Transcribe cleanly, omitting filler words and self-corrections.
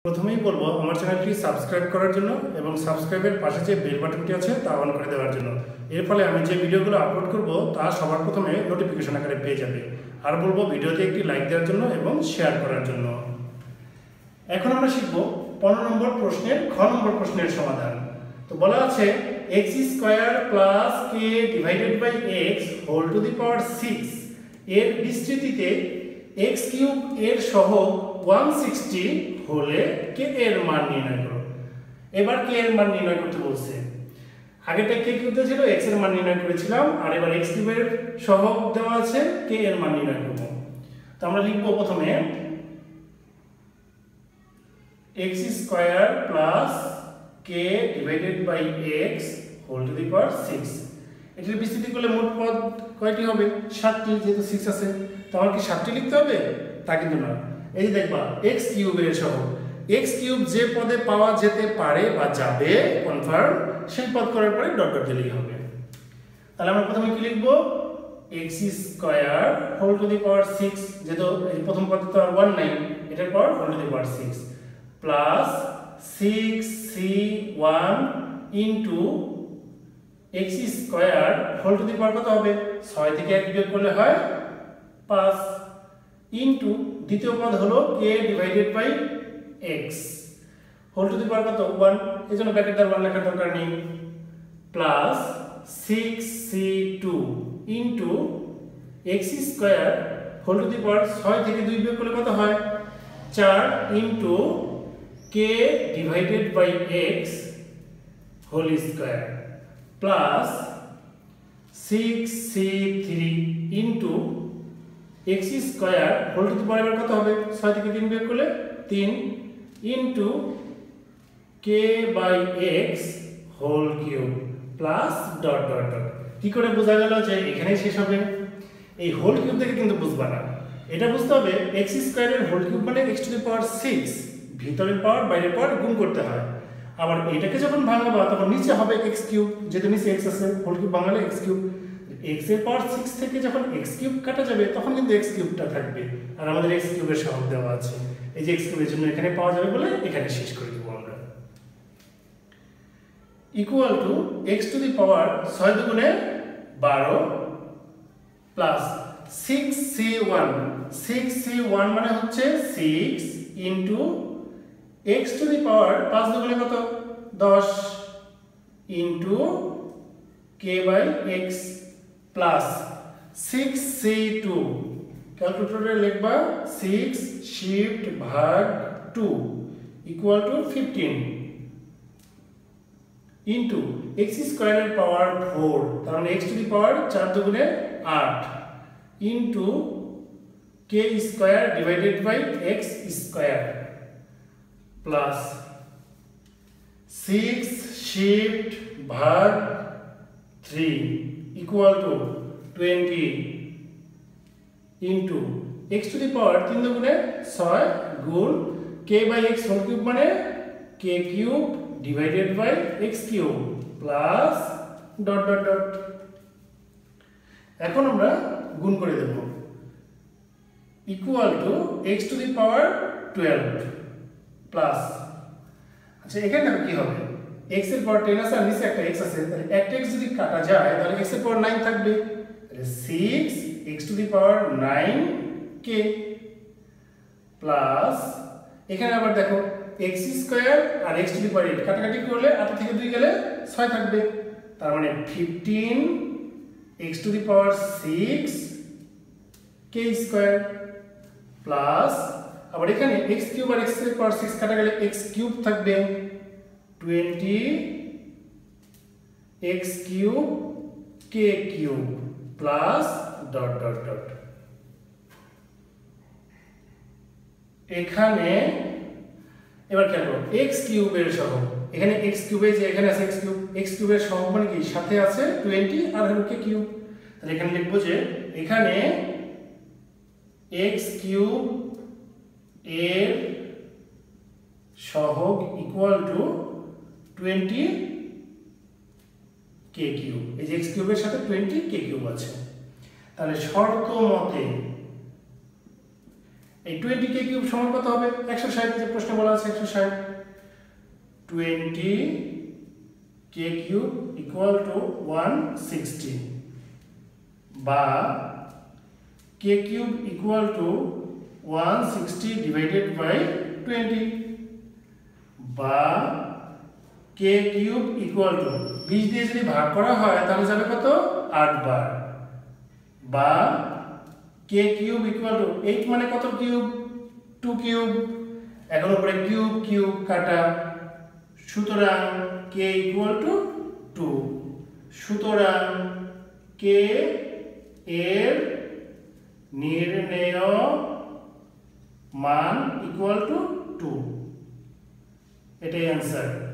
প্রথমেই বলবো আমার চ্যানেলটি সাবস্ক্রাইব করার জন্য এবং সাবস্ক্রাইবের পাশে যে বেল বাটনটি আছে তা অন করে দেওয়ার জন্য। এর ফলে আমি যে ভিডিওগুলো আপলোড করব তা সবার প্রথমে নোটিফিকেশন আকারে পেয়ে যাবে। আর বলবো ভিডিওতে একটি লাইক দেওয়ার জন্য এবং শেয়ার করার জন্য। এখন আমরা শিখব 15 নম্বর প্রশ্নের খ নম্বর প্রশ্নের সমাধান। তো বলা আছে x² + k / x whole to the power 6 এর বিস্তৃতিতে x³ এর সহগ 160 হলে k এর মান নির্ণয় করো। এবার k এর মান নির্ণয় করতে বলছে। আগেটা k³ ছিল, x এর মান নির্ণয় করেছিলাম, আর এবার x³ এর সহগ দেওয়া আছে, k এর মান নির্ণয় করব। তো আমরা লিখব প্রথমে x² + k / x whole to the power 6। এটার বিস্তৃতি করলে মোট পদ কয়টি হবে? 7টি, যেহেতু 6 আছে। তো আমার কি 7টি লিখতে হবে? তা কিন্তু না। এই যে দেখবা x³ এর সহগ, x³ যে পদে পাওয়া যেতে পারে বা যাবে কনফার্ম, সেই পদ করার পরে ডট ডট দিলেই হবে। তাহলে আমরা প্রথমে কি লিখব? x² whole to the power 6, যেহেতু এই প্রথম পদে তো আর 1 নাই, এটার পর whole to the power 6 plus 6c1 into x² whole to the power কত হবে? 6 থেকে 1 বিয়োগ করলে হয় 5 ইনটু দ্বিতীয় পদ হলো k / x whole to the power কত? 1, এজন্য ব্র্যাকেট দ্বারা 1 লেখার দরকার নেই, plus 6c2 into x² whole to the power 6 থেকে 2 বিয়োগ করলে কত হয়? 4 into k / x whole square plus 6c3 into x² whole to the power কত হবে? 6 থেকে 3 বিয়োগ করলে 3 into k / x whole cube plus dot dot dot. কি করে বোঝা গেল যে এখানেই শেষ হবে? এই হোল কিউব থেকে কিন্তু বুঝবা না, এটা বুঝতে হবে x² এর হোল কিউব মানে x⁶, ভিতরের পাওয়ার বাইরের পাওয়ার গুণ করতে হয়। আবার এটাকে যখন ভাঙাবা তখন নিচে হবে x³, যেহেতু নিচে x আছে, হোল কিউব ভাঙালে x³ x এর পাওয়ার 6 থেকে যখন x³ কাটা যাবে তখন কিন্তু x³ থাকবে, আর আমাদের x³ এর সহগ দেওয়া আছে। এই যে x³ এর জন্য এখানে পাওয়া যাবে বলে এখানে শেষ করে দেব আমরা। Equal to x to the power 6 দুগুণে 12 প্লাস 6c1 মানে হচ্ছে 6 into x to the power 5 দুগুণে কত? 10 into k / x plus 6c2, ক্যালকুলেটরে লিখবা 6 শিফট ভাগ 2 ইকুয়াল টু 15 ইনটু x² এর পাওয়ার 4, তার মানে x টু দি পাওয়ার 4 দুগুণে 8 into k² divided by x² plus 6 shift ভাগ 3 equal to 20 into x to the power 3 দুগুণে 6 গুণ k / x হোল কিউব মানে k³ divided by x³ plus dot dot dot. এখন আমরা গুণ করে দেব equal to x to the power 12 plus, আচ্ছা এখানে দেখো কি হবে? x এর পাওয়ার 10 আছে আর নিচে একটা x আছে, তাহলে একটা x যদি কাটা যায় তাহলে x এর পাওয়ার 9 থাকবে, তাহলে 6 x to the power 9k plus এখানে আবার দেখো x² R x to the পাওয়ার 8 কাটাকাটি করলে 8 থেকে 2 গেলে 6 থাকবে, তার মানে 15 x to the power 6 k² plus আবার এখানে x³ আর x এর পাওয়ার 6 কাটা গেলে x³ থাকবে 20 x³ k³ plus dot dot dot. এখানে এবার কি করব? x³ এর সহগ, এখানে x³ এ যে এখানে আছে x³ এর সহগ মানে কি? সাথে আছে 20 আর হলো k³, তাহলে এখানে লিখব যে এখানে x³ এর সহগ ইকুয়াল টু 20 k³। এই যে x³ এর সাথে 20 k³ আছে, তাহলে শর্ত মতে এই 20 কে কিউব সমান কত হবে 160 যে প্রশ্নে বলা আছে 160 20 কে কিউব ইকুয়াল টু 160 বা k cube equal to 160 divided by 20 বা কে কিউব ইকুয়াল টু 20 দিয়ে যদি ভাগ করা হয় তাহলে যাবে কত 8 বার বা কে কিউব ইকুয়াল টু 8 মানে কত কিউব 2 কিউব এখন উপরে কিউব কিউব কাটা সুতরাং কে ইকুয়াল টু 2 সুতরাং কে এর নির্ণেয় মান ইকুয়াল টু 2 এটাই आंसर